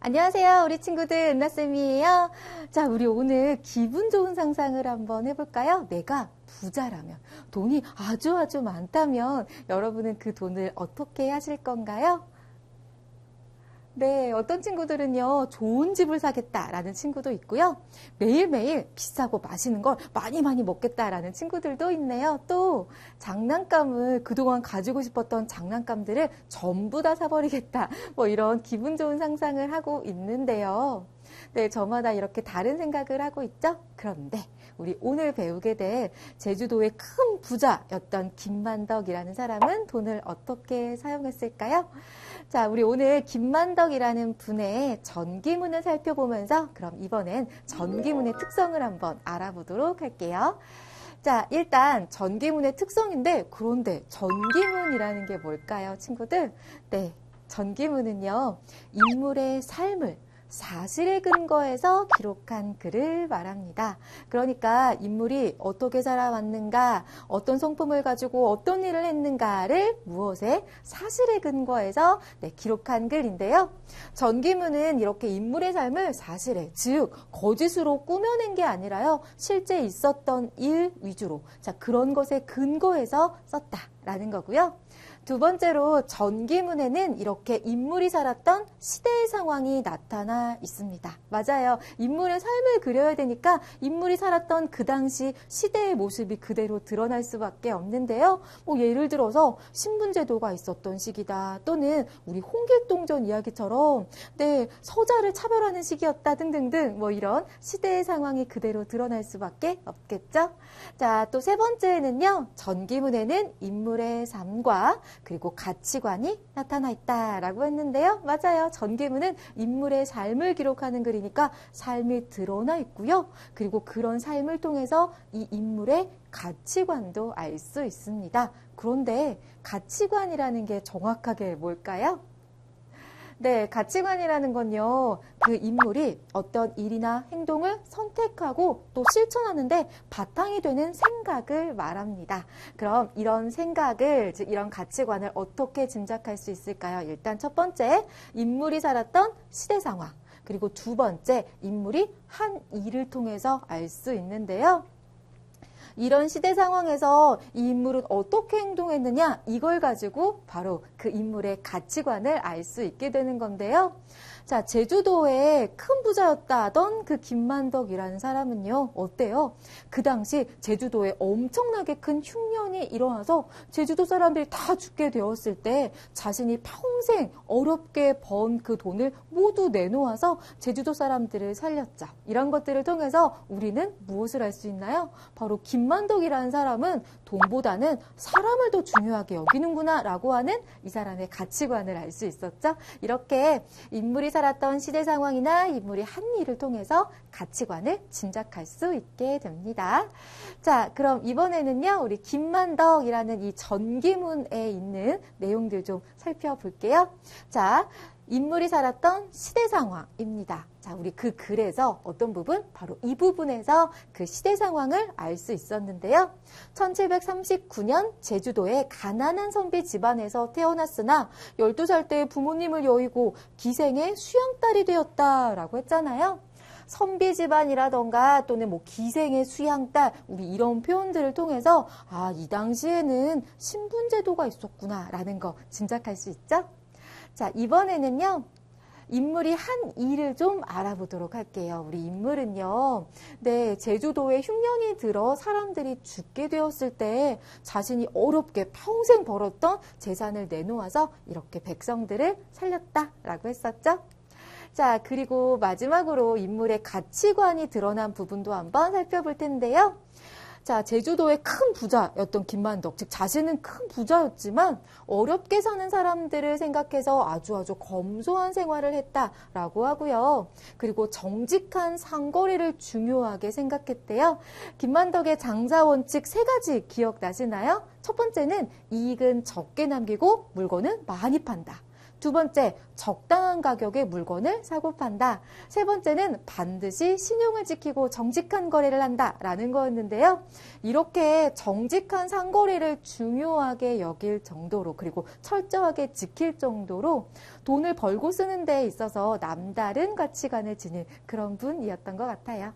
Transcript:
안녕하세요, 우리 친구들. 은나쌤이에요. 자, 우리 오늘 기분 좋은 상상을 한번 해볼까요? 내가 부자라면, 돈이 아주 많다면 여러분은 그 돈을 어떻게 하실 건가요? 네, 어떤 친구들은요, 좋은 집을 사겠다라는 친구도 있고요. 매일매일 비싸고 맛있는 걸 많이 먹겠다라는 친구들도 있네요. 또 장난감을 그동안 가지고 싶었던 장난감들을 전부 다 사버리겠다. 뭐 이런 기분 좋은 상상을 하고 있는데요. 네, 저마다 이렇게 다른 생각을 하고 있죠? 그런데 우리 오늘 배우게 될 제주도의 큰 부자였던 김만덕이라는 사람은 돈을 어떻게 사용했을까요? 자, 우리 오늘 김만덕이라는 분의 전기문을 살펴보면서 그럼 이번엔 전기문의 특성을 한번 알아보도록 할게요. 자, 일단 전기문의 특성인데 그런데 전기문이라는 게 뭘까요, 친구들? 네, 전기문은요, 인물의 삶을 사실에 근거해서 기록한 글을 말합니다. 그러니까 인물이 어떻게 살아왔는가, 어떤 성품을 가지고 어떤 일을 했는가를 무엇에 사실에 근거해서 기록한 글인데요. 전기문은 이렇게 인물의 삶을 사실에, 즉 거짓으로 꾸며낸 게 아니라요, 실제 있었던 일 위주로, 자, 그런 것에 근거해서 썼다라는 거고요. 두 번째로 전기문에는 이렇게 인물이 살았던 시대의 상황이 나타나 있습니다. 맞아요. 인물의 삶을 그려야 되니까 인물이 살았던 그 당시 시대의 모습이 그대로 드러날 수밖에 없는데요. 뭐 예를 들어서 신분제도가 있었던 시기다, 또는 우리 홍길동전 이야기처럼 서자를 차별하는 시기였다 등등등, 뭐 이런 시대의 상황이 그대로 드러날 수밖에 없겠죠. 자, 또 세 번째는요, 전기문에는 인물의 삶과 그리고 가치관이 나타나 있다라고 했는데요. 맞아요. 전기문은 인물의 삶을 기록하는 글이니까 삶이 드러나 있고요. 그리고 그런 삶을 통해서 이 인물의 가치관도 알 수 있습니다. 그런데 가치관이라는 게 정확하게 뭘까요? 네, 가치관이라는 건요, 그 인물이 어떤 일이나 행동을 선택하고 또 실천하는데 바탕이 되는 생각을 말합니다. 그럼 이런 생각을, 즉 이런 가치관을 어떻게 짐작할 수 있을까요? 일단 첫 번째, 인물이 살았던 시대 상황. 그리고 두 번째, 인물이 한 일을 통해서 알 수 있는데요. 이런 시대 상황에서 이 인물은 어떻게 행동했느냐, 이걸 가지고 바로 그 인물의 가치관을 알 수 있게 되는 건데요. 자, 제주도의 큰 부자였다 하던 그 김만덕이라는 사람은요, 어때요? 그 당시 제주도에 엄청나게 큰 흉년이 일어나서 제주도 사람들이 다 죽게 되었을 때 자신이 평생 어렵게 번 그 돈을 모두 내놓아서 제주도 사람들을 살렸죠. 이런 것들을 통해서 우리는 무엇을 알 수 있나요? 바로 김만덕이라는 사람은 돈보다는 사람을 더 중요하게 여기는구나 라고 하는 이 사람의 가치관을 알 수 있었죠. 이렇게 인물이 살았던 시대 상황이나 인물이 한 일을 통해서 가치관을 짐작할 수 있게 됩니다. 자, 그럼 이번에는요, 우리 김만덕이라는 이 전기문에 있는 내용들 좀 살펴볼게요. 자, 인물이 살았던 시대 상황입니다. 자, 우리 그 글에서 어떤 부분? 바로 이 부분에서 그 시대 상황을 알 수 있었는데요. 1739년 제주도의 가난한 선비 집안에서 태어났으나 12살 때 부모님을 여의고 기생의 수양딸이 되었다라고 했잖아요. 선비 집안이라던가 또는 뭐 기생의 수양딸, 우리 이런 표현들을 통해서 아, 이 당시에는 신분제도가 있었구나라는 거 짐작할 수 있죠? 자, 이번에는요, 인물이 한 일을 좀 알아보도록 할게요. 우리 인물은요, 제주도에 흉년이 들어 사람들이 죽게 되었을 때 자신이 어렵게 평생 벌었던 재산을 내놓아서 이렇게 백성들을 살렸다라고 했었죠. 자, 그리고 마지막으로 인물의 가치관이 드러난 부분도 한번 살펴볼 텐데요. 자, 제주도의 큰 부자였던 김만덕, 즉 자신은 큰 부자였지만 어렵게 사는 사람들을 생각해서 아주 검소한 생활을 했다라고 하고요. 그리고 정직한 상거래를 중요하게 생각했대요. 김만덕의 장사 원칙 3가지 기억나시나요? 첫 번째는 이익은 적게 남기고 물건은 많이 판다. 두 번째, 적당한 가격의 물건을 사고 판다. 세 번째는 반드시 신용을 지키고 정직한 거래를 한다라는 거였는데요. 이렇게 정직한 상거래를 중요하게 여길 정도로, 그리고 철저하게 지킬 정도로 돈을 벌고 쓰는 데 있어서 남다른 가치관을 지닌 그런 분이었던 것 같아요.